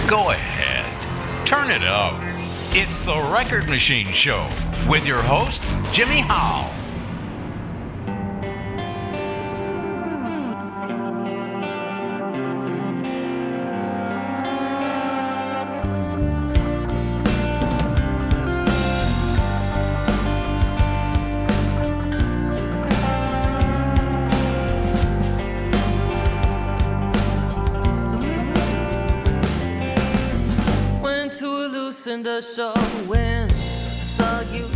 Go ahead. Turn it up. It's the Record Machine Show with your host, Jimmy Howe. The show when I saw you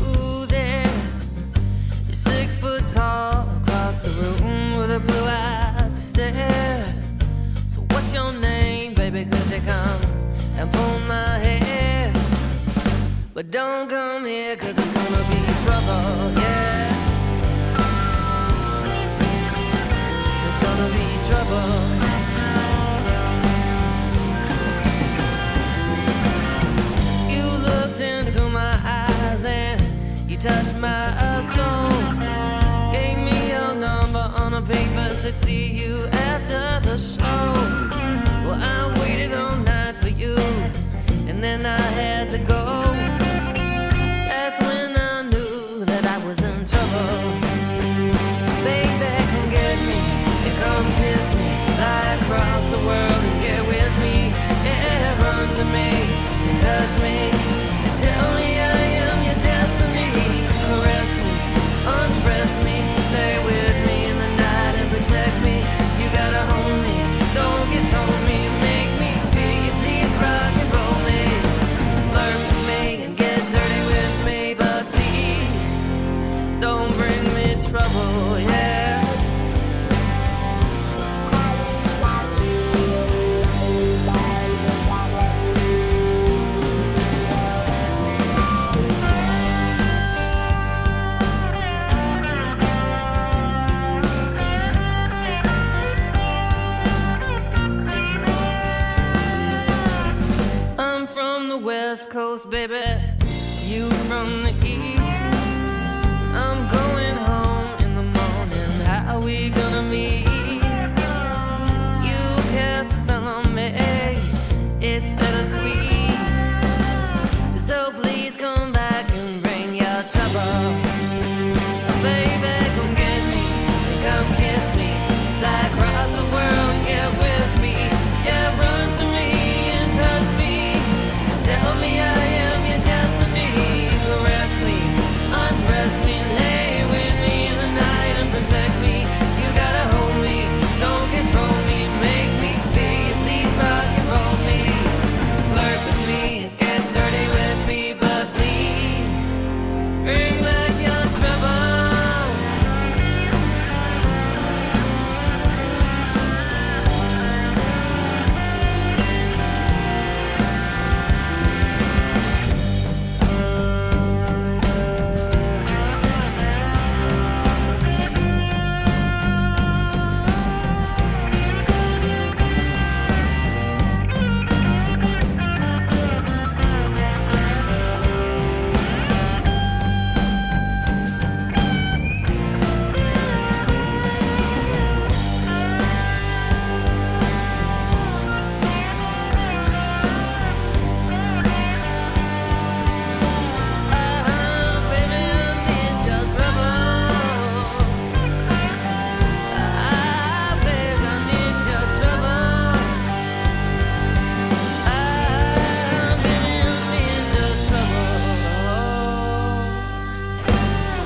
there. You're 6 foot tall across the room with a blue-eyed stare. So what's your name, baby? Could you come and pull my hair? But don't come here, 'cause it's gonna be trouble, yeah. It's gonna be trouble. Into my eyes and you touched my soul. Gave me your number on a paper, said see you after the show. Well, I waited all night for you, and then I had to go. That's when I knew that I was in trouble. Baby, come get me and come kiss me, fly across the world and get with me. Yeah, run to me and touch me. Tell me I am your destiny. Caress me, undress me, lay with me in the night and protect me. You gotta hold me, don't get on me, make me feel you, please rock and roll me. Flirt with me and get dirty with me, but please don't bring me trouble, yeah. West Coast, baby, you from the East. I'm going home in the morning, how we gonna meet? You cast a spell on me, it's bittersweet. So please come back and bring your trouble. Baby, come get me, come kiss me, fly across the world and get with me. Yeah, run to me and touch me. Tell me I am your destiny. Caress me, undress me, lay with me in the night and protect me. You gotta hold me, don't control me, make me feel you, please rock and roll me. Flirt with me, get dirty with me, but please bring back your trouble.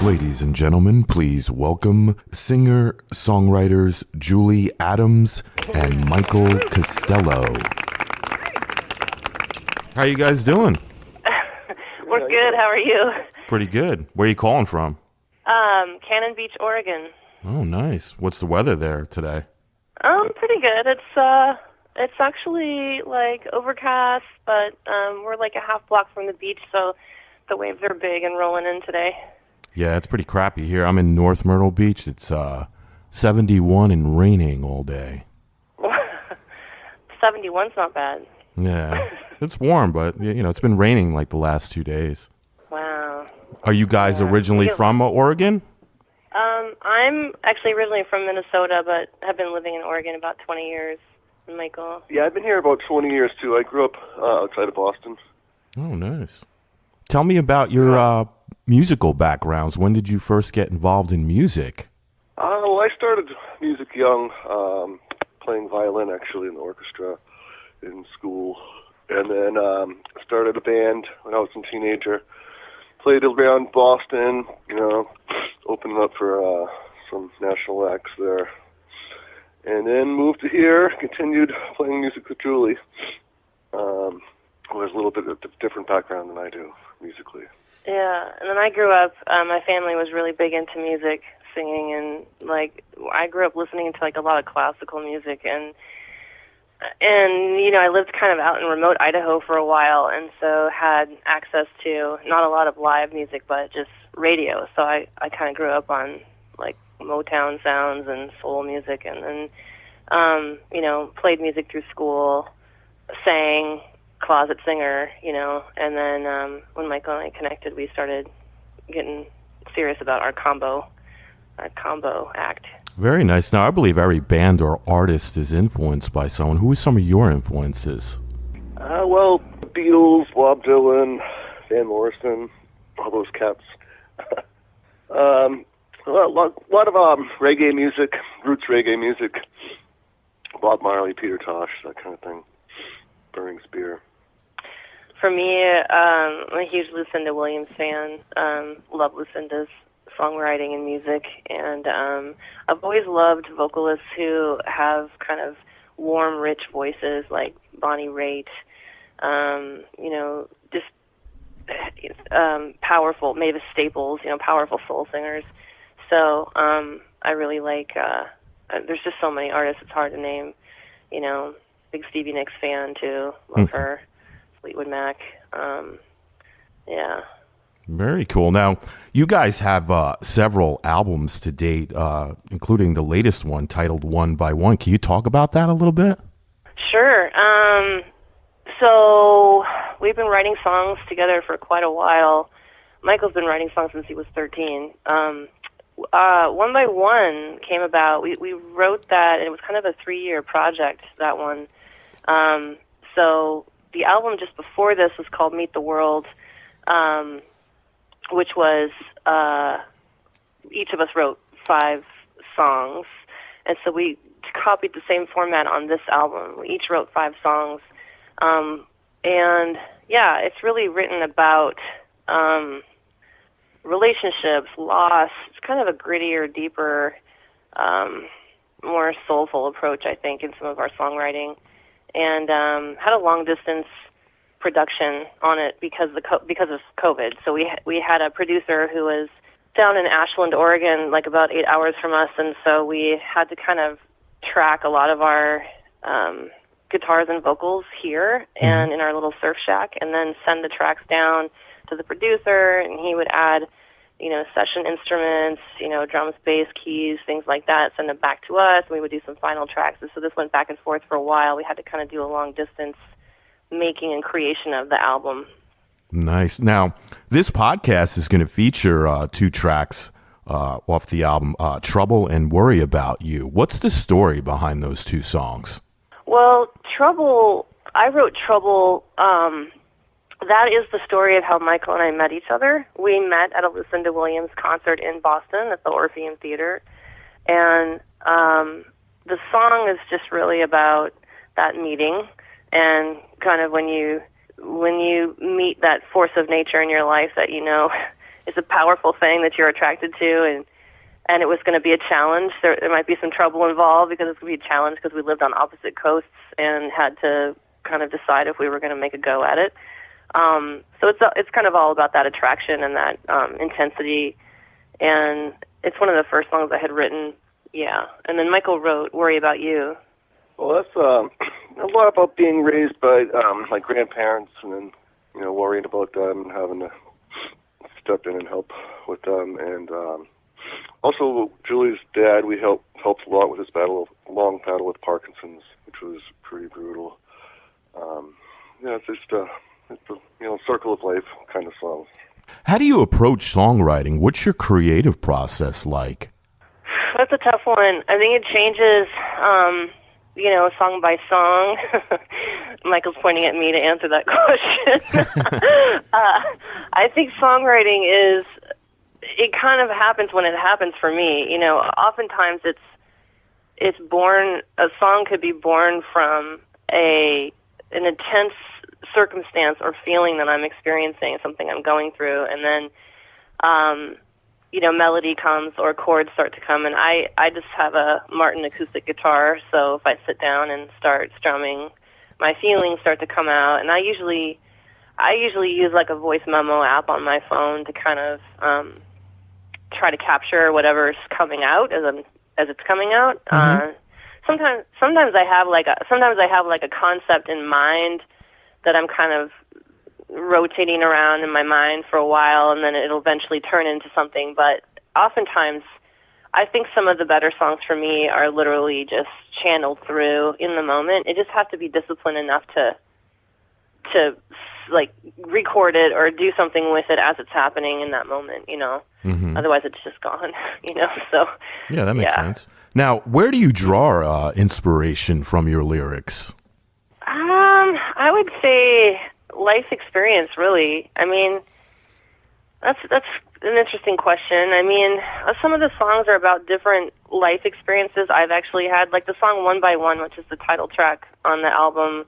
Ladies and gentlemen, please welcome singer-songwriters Julie Adams and Michael Costello. How you guys doing? We're good. How are you? Pretty good. Where are you calling from? Cannon Beach, Oregon. Oh, nice. What's the weather there today? Pretty good. It's actually like overcast, but we're like a half block from the beach, so the waves are big and rolling in today. Yeah, it's pretty crappy here. I'm in North Myrtle Beach. It's 71 and raining all day. 71's not bad. Yeah, it's warm, but it's been raining like the last 2 days. Wow. Are you guys originally from Oregon? I'm actually originally from Minnesota, but have been living in Oregon about 20 years. Michael? Yeah, I've been here about 20 years, too. I grew up outside of Boston. Oh, nice. Tell me about your musical backgrounds. When did you first get involved in music? Well, I started music young, playing violin, actually, in the orchestra in school. And then started a band when I was a teenager. Played around Boston, opening up for some national acts there. And then moved to here, continued playing music with Julie, who has a little bit of a different background than I do musically. Yeah, and then I grew up, my family was really big into music, singing, and I grew up listening to a lot of classical music, and I lived kind of out in remote Idaho for a while, and so had access to not a lot of live music, but just radio. So I kind of grew up on Motown sounds and soul music, and then played music through school, sang, closet singer, and then when Michael and I connected, we started getting serious about our combo act. Very nice. Now, I believe every band or artist is influenced by someone. Who are some of your influences? Well, Beatles, Bob Dylan, Van Morrison, all those cats. A lot of reggae music, roots reggae music, Bob Marley, Peter Tosh, that kind of thing, Burning Spear. For me, I'm a huge Lucinda Williams fan. Love Lucinda's songwriting and music, and I've always loved vocalists who have kind of warm, rich voices like Bonnie Raitt, just powerful, Mavis Staples, powerful soul singers. So I really like, there's just so many artists, it's hard to name, big Stevie Nicks fan too, love her, Fleetwood Mac, yeah. Very cool. Now, you guys have several albums to date, including the latest one titled One by One. Can you talk about that a little bit? Sure. So we've been writing songs together for quite a while. Michael's been writing songs since he was 13. One by One came about. We wrote that, and it was kind of a 3-year project, that one. So the album just before this was called Meet the World, which was each of us wrote 5 songs, and so we copied the same format on this album. We each wrote 5 songs, and yeah, it's really written about relationships, loss. It's kind of a grittier, deeper, more soulful approach, I think, in some of our songwriting, and had a long distance production on it because of COVID. So we had a producer who was down in Ashland, Oregon, like about 8 hours from us, and so we had to kind of track a lot of our guitars and vocals here and in our little surf shack, and then send the tracks down to the producer, and he would add, session instruments, drums, bass, keys, things like that, send them back to us, and we would do some final tracks. And so this went back and forth for a while. We had to kind of do a long distance making and creation of the album. Nice. Now, this podcast is going to feature 2 tracks off the album, Trouble and Worry About You. What's the story behind those 2 songs? Well, Trouble, I wrote Trouble, that is the story of how Michael and I met each other. We met at a Lucinda Williams concert in Boston at the Orpheum Theater, and the song is just really about that meeting, and kind of when you meet that force of nature in your life that is a powerful thing that you're attracted to, and it was going to be a challenge. There might be some trouble involved because it's going to be a challenge because we lived on opposite coasts and had to kind of decide if we were going to make a go at it. So it's kind of all about that attraction and that intensity, and it's one of the first songs I had written. Yeah, and then Michael wrote "Worry About You." Well, that's a lot about being raised by my grandparents, and then worrying about them and having to step in and help with them, and also Julie's dad. We helped a lot with his long battle with Parkinson's, which was pretty brutal. It's just it's a circle of life kind of song. How do you approach songwriting? What's your creative process like? That's a tough one. I think it changes song by song. Michael's pointing at me to answer that question. I think songwriting it kind of happens when it happens for me. Oftentimes it's born, a song could be born from an intense circumstance or feeling that I'm experiencing, something I'm going through, and then melody comes or chords start to come, and I just have a Martin acoustic guitar, so if I sit down and start strumming, my feelings start to come out, and I usually use like a voice memo app on my phone to kind of try to capture whatever's coming out as it's coming out. Mm-hmm. Sometimes I have like a concept in mind that I'm kind of rotating around in my mind for a while, and then it'll eventually turn into something. But oftentimes, I think some of the better songs for me are literally just channeled through in the moment. It just has to be disciplined enough to like record it or do something with it as it's happening in that moment, Mm-hmm. Otherwise it's just gone, so. Yeah, that makes sense. Now, where do you draw inspiration from your lyrics? I would say life experience, really. I mean, that's an interesting question. I mean, some of the songs are about different life experiences I've actually had. Like the song One by One, which is the title track on the album,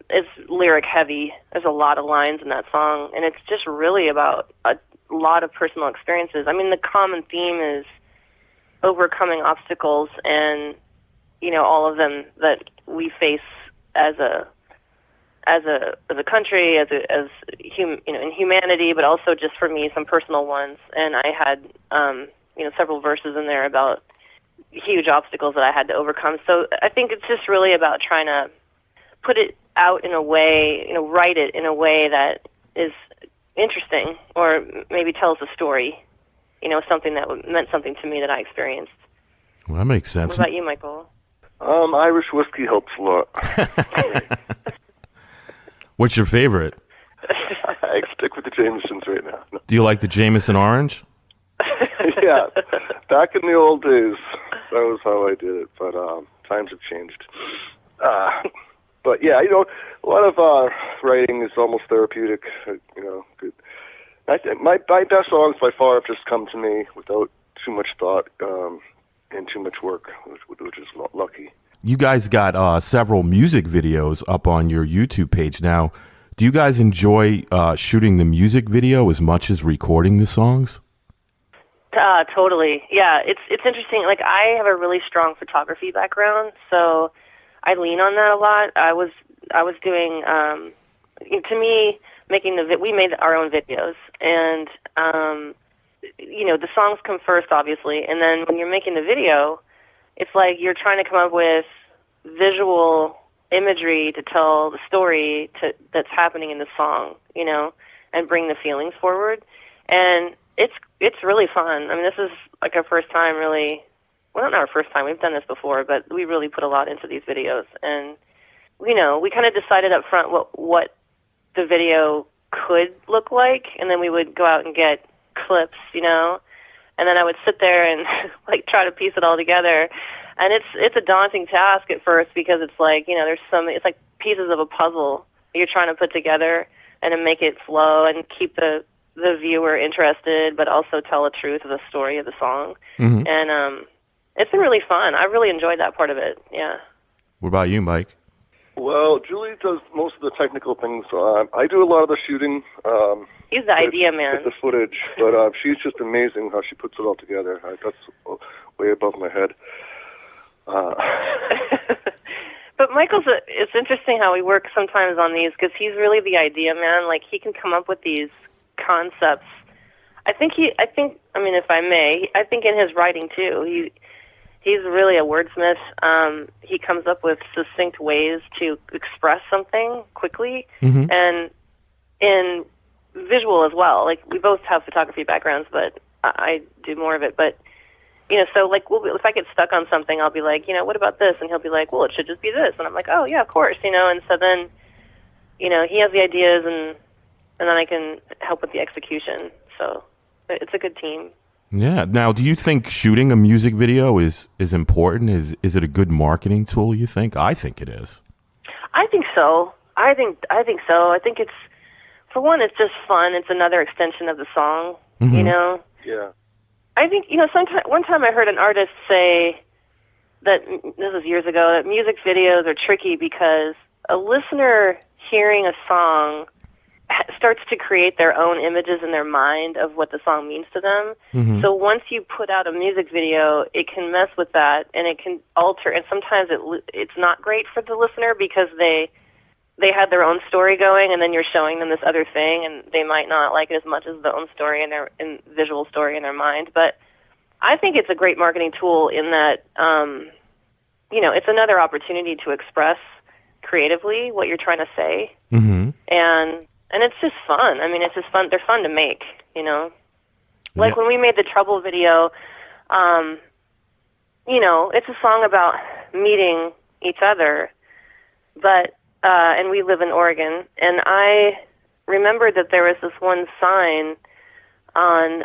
is lyric heavy. There's a lot of lines in that song, and it's just really about a lot of personal experiences. I mean, the common theme is overcoming obstacles and, all of them that we face as a country, in humanity, but also just for me, some personal ones. And I had, several verses in there about huge obstacles that I had to overcome. So I think it's just really about trying to put it out in a way, write it in a way that is interesting, or maybe tells a story, something that meant something to me that I experienced. Well, that makes sense. What about you, Michael? Irish whiskey helps a lot. What's your favorite? I stick with the Jamesons right now. No. Do you like the Jameson Orange? Yeah, back in the old days, that was how I did it, but times have changed. But yeah, a lot of writing is almost therapeutic, good. I think my best songs by far have just come to me without too much thought and too much work, which is lucky. You guys got several music videos up on your YouTube page now. Do you guys enjoy shooting the music video as much as recording the songs? Totally. Yeah, it's interesting. Like, I have a really strong photography background, so I lean on that a lot. I was doing, to me, we made our own videos, and the songs come first, obviously, and then when you're making the video, it's like you're trying to come up with visual imagery to tell the story that's happening in the song, and bring the feelings forward. And it's really fun. I mean, this is like our first time really, well, not our first time, we've done this before, but we really put a lot into these videos. And, we kind of decided up front what the video could look like, and then we would go out and get clips, and then I would sit there and like try to piece it all together. And it's a daunting task at first, because it's like, it's like pieces of a puzzle you're trying to put together and to make it flow and keep the viewer interested, but also tell the truth of the story of the song. Mm-hmm. And it's been really fun. I really enjoyed that part of it. Yeah. What about you, Mike? Well, Julie does most of the technical things. I do a lot of the shooting. He's the idea man. With the footage, but she's just amazing how she puts it all together. That's way above my head. But it's interesting how we work sometimes on these, because he's really the idea man. Like, he can come up with these concepts. I think, if I may, I think in his writing too, he's really a wordsmith. He comes up with succinct ways to express something quickly, mm-hmm. and in visual as well. Like, we both have photography backgrounds, but I do more of it. But, so like, if I get stuck on something, I'll be like, what about this? And he'll be like, well, it should just be this. And I'm like, oh yeah, of course, and so then, he has the ideas, and then I can help with the execution. So it's a good team. Yeah. Now, do you think shooting a music video is important? Is it a good marketing tool, you think? I think it is. I think so. I think so. I think it's, for one, it's just fun. It's another extension of the song, you know? Yeah. I think, one time I heard an artist say that, this was years ago, that music videos are tricky because a listener hearing a song starts to create their own images in their mind of what the song means to them. So once you put out a music video, it can mess with that, and it can alter, and sometimes it's not great for the listener because they had their own story going, and then you're showing them this other thing, and they might not like it as much as the own story and their visual story in their mind. But I think it's a great marketing tool in that, it's another opportunity to express creatively what you're trying to say, and it's just fun. I mean, it's just fun. They're fun to make, Like when we made the Trouble video, it's a song about meeting each other, but and we live in Oregon, and I remembered that there was this one sign on,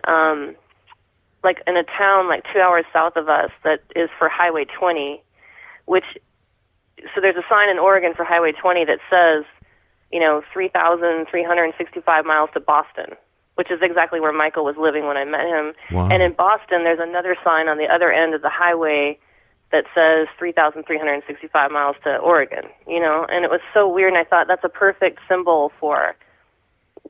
like in a town like 2 hours south of us that is for Highway 20, so there's a sign in Oregon for Highway 20 that says, 3,365 miles to Boston, which is exactly where Michael was living when I met him. Wow. And in Boston, there's another sign on the other end of the highway that says 3,365 miles to Oregon, and it was so weird, and I thought that's a perfect symbol for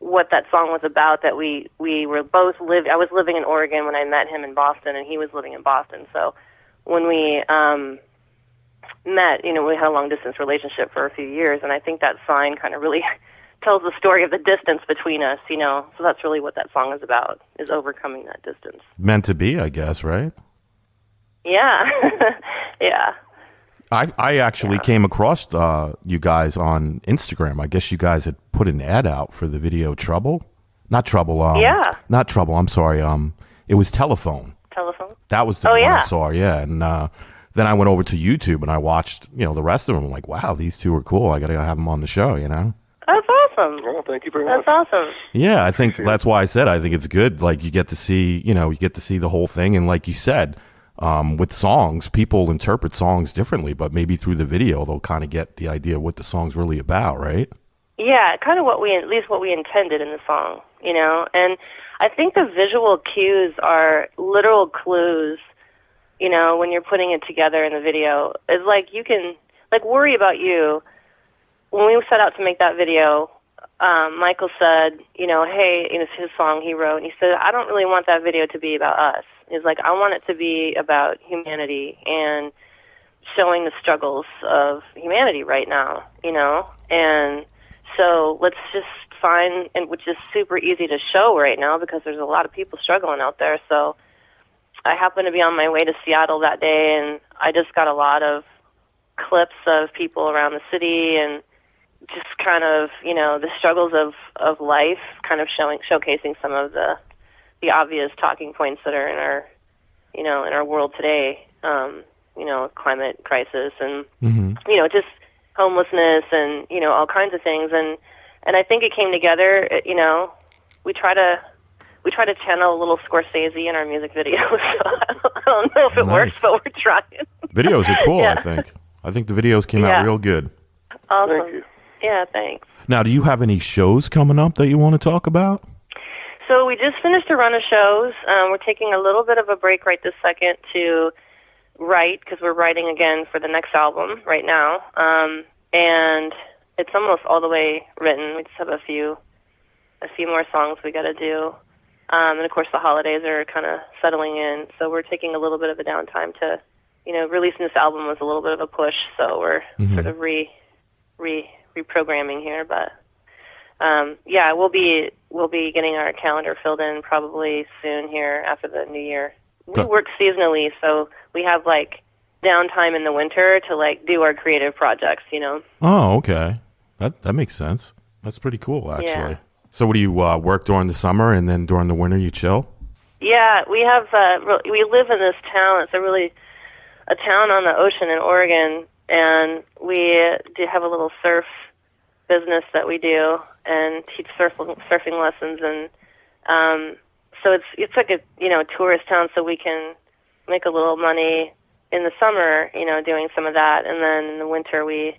what that song was about, that we were both I was living in Oregon when I met him in Boston, and he was living in Boston, so when we met, we had a long-distance relationship for a few years, and I think that sign kind of really tells the story of the distance between us, so that's really what that song is about, is overcoming that distance. Meant to be, I guess, right? Yeah. Yeah. I actually came across you guys on Instagram. I guess you guys had put an ad out for the video Trouble. Not Trouble. Not Trouble. I'm sorry. It was Telephone. Telephone? That was the one I saw, yeah. And then I went over to YouTube and I watched, the rest of them. I'm like, wow, these two are cool. I got to have them on the show, That's awesome. Well, thank you very much. That's awesome. Yeah, I think that's why I said I think it's good. Like you get to see, the whole thing. And like you said, with songs, people interpret songs differently, but maybe through the video, they'll kind of get the idea of what the song's really about, right? Yeah, kind of at least what we intended in the song, and I think the visual cues are literal clues, when you're putting it together in the video. It's like you can, like Worry About You, when we set out to make that video, Michael said, hey, it's his song he wrote, and he said, I don't really want that video to be about us. He's like, I want it to be about humanity and showing the struggles of humanity right now, and so let's just find, and which is super easy to show right now because there's a lot of people struggling out there. So I happened to be on my way to Seattle that day, and I just got a lot of clips of people around the city and just kind of, the struggles of life, kind of showcasing some of the obvious talking points that are in our, in our world today, climate crisis and, just homelessness and, all kinds of things. And I think it came together, we try to channel a little Scorsese in our music videos. So I don't know if it works, but we're trying. Videos are cool, I think. I think the videos came out real good. Awesome. Thank you. Yeah, thanks. Now, do you have any shows coming up that you want to talk about? So we just finished a run of shows. We're taking a little bit of a break right this second to write, because we're writing again for the next album right now. And it's almost all the way written. We just have a few more songs we got to do. And of course the holidays are kind of settling in, so we're taking a little bit of a downtime to, releasing this album was a little bit of a push, so we're sort of reprogramming here. But we'll be getting our calendar filled in probably soon here after the new year. We work seasonally, so we have like downtime in the winter to like do our creative projects, Oh, okay. That makes sense. That's pretty cool, actually. Yeah. So what do you work during the summer, and then during the winter you chill? Yeah, we have we live in this town. It's a town on the ocean in Oregon, and we do have a little surf business that we do and teach surfing lessons. And so it's like a tourist town, so we can make a little money in the summer, doing some of that, and then in the winter we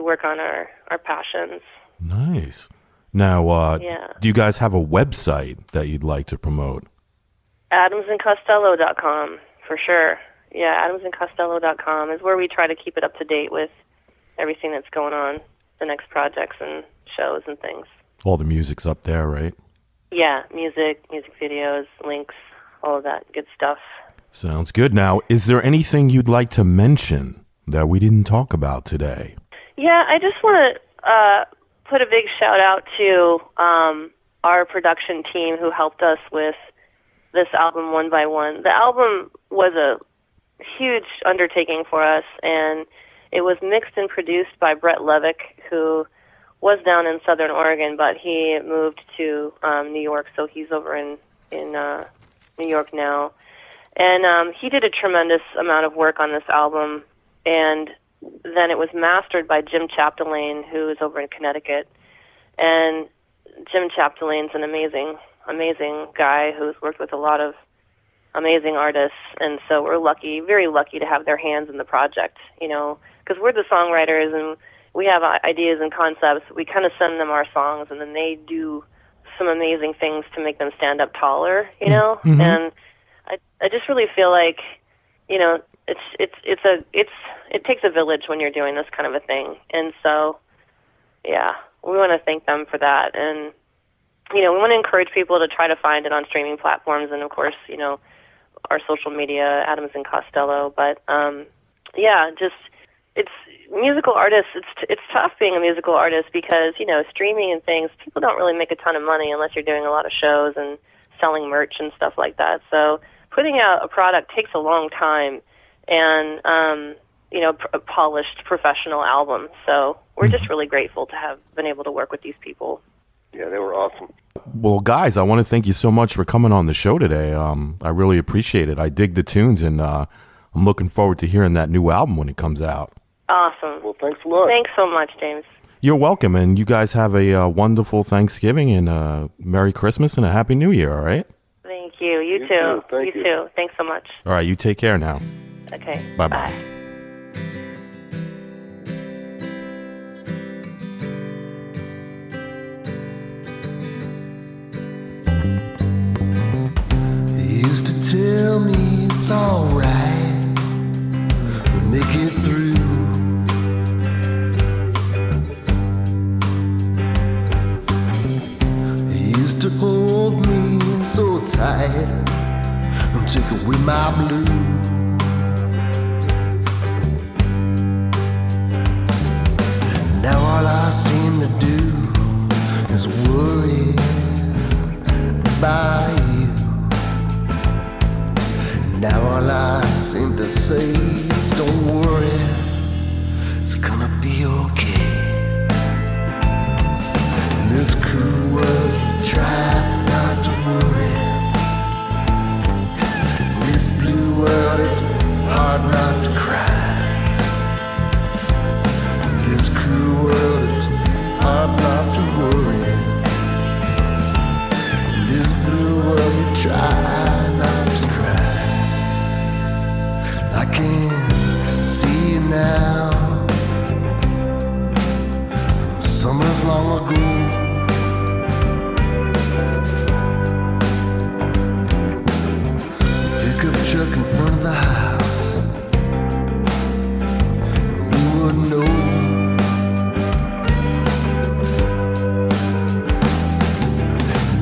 work on our passions. Nice. Now, Yeah. do you guys have a website that you'd like to promote? AdamsandCostello.com, for sure. Yeah, AdamsandCostello.com is where we try to keep it up to date with everything that's going on, the next projects and shows and things. All the music's up there, right? Yeah, music videos, links, all of that good stuff. Sounds good. Now, is there anything you'd like to mention that we didn't talk about today? Yeah, I just want to put a big shout out to our production team who helped us with this album one by one. The album was a huge undertaking for us, and it was mixed and produced by Brett Levick, who was down in Southern Oregon, but he moved to New York, so he's over in New York now. And he did a tremendous amount of work on this album, and then it was mastered by Jim Chapdelaine, who is over in Connecticut. And Jim Chapdelaine's an amazing guy who's worked with a lot of amazing artists, and so we're very lucky to have their hands in the project, because we're the songwriters and we have ideas and concepts. We kind of send them our songs, and then they do some amazing things to make them stand up taller, Mm-hmm. And I just really feel like, it takes a village when you're doing this kind of a thing, and so, yeah, we want to thank them for that, and we want to encourage people to try to find it on streaming platforms, and of course, our social media, Adams and Costello. But it's musical artists. It's tough being a musical artist because streaming and things, people don't really make a ton of money unless you're doing a lot of shows and selling merch and stuff like that. So putting out a product takes a long time, and a polished professional album. So we're just really grateful to have been able to work with these people. Yeah, they were awesome. Well, guys, I want to thank you so much for coming on the show today. I really appreciate it. I dig the tunes, and I'm looking forward to hearing that new album when it comes out. Awesome. Well, thanks a lot. Thanks so much, James. You're welcome, and you guys have a wonderful Thanksgiving and a Merry Christmas and a Happy New Year, all right? Thank you. You You too. too. Thank You you. too. Thanks so much. All right, you take care now. Okay. Bye-bye. You used to tell me it's alright, we'll make it through. You used to hold me so tight and take away my blue. Now all I seem to do is worry about you. Now all I seem to say is don't worry, it's gonna be okay. In this cruel world, try not to worry. In this blue world, it's hard not to cry. In this cruel world, it's hard not to worry. In this blue world, we try not to cry. I can see you now from summers long ago. Pickup truck in front of the house, and we wouldn't know.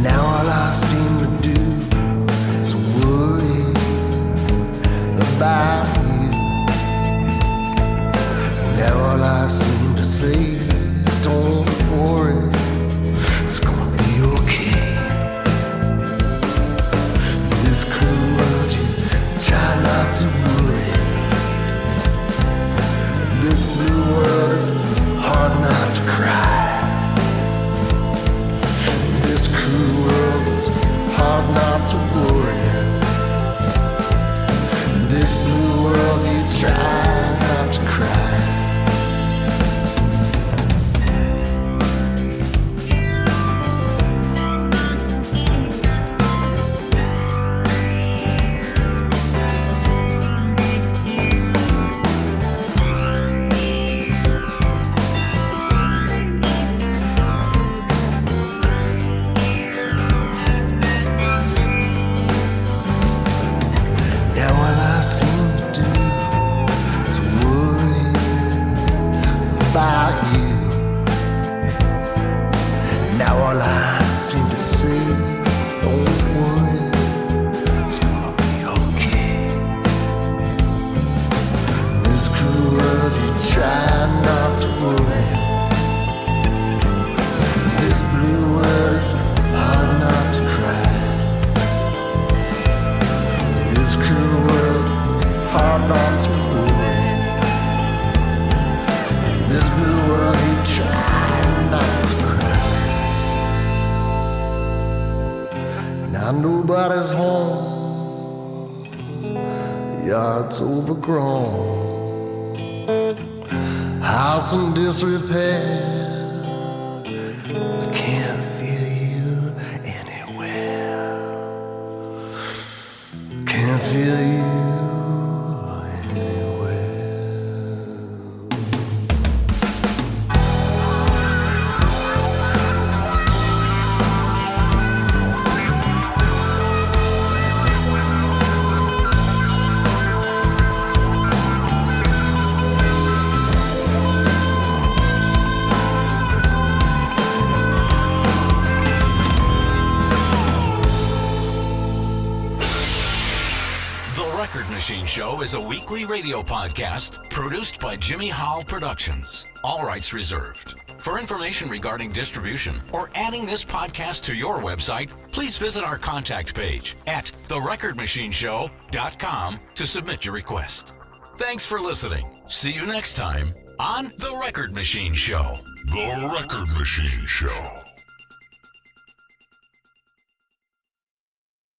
Now all I seem to do is worry about you. Now all I seem to say is don't worry, it's gonna be okay. This cruel world, you try not to worry. This blue world, it's hard not to cry. This cruel world, it's hard not to worry. This blue world, you try not to cry. Now all I seem to see, don't worry, it's gonna be okay. In this cruel world, you try not to worry. In this blue world, it's hard not to cry. In this cruel world, it's hard not to worry. In this blue world, you try not to cry. Now nobody's home, the yard's overgrown, house in disrepair. I can't feel you anywhere. Can't feel you Machine Show is a weekly radio podcast produced by Jimmy Hall Productions. All rights reserved. For information regarding distribution or adding this podcast to your website, please visit our contact page at therecordmachineshow.com to submit your request. Thanks for listening. See you next time on The Record Machine Show. The Record Machine Show.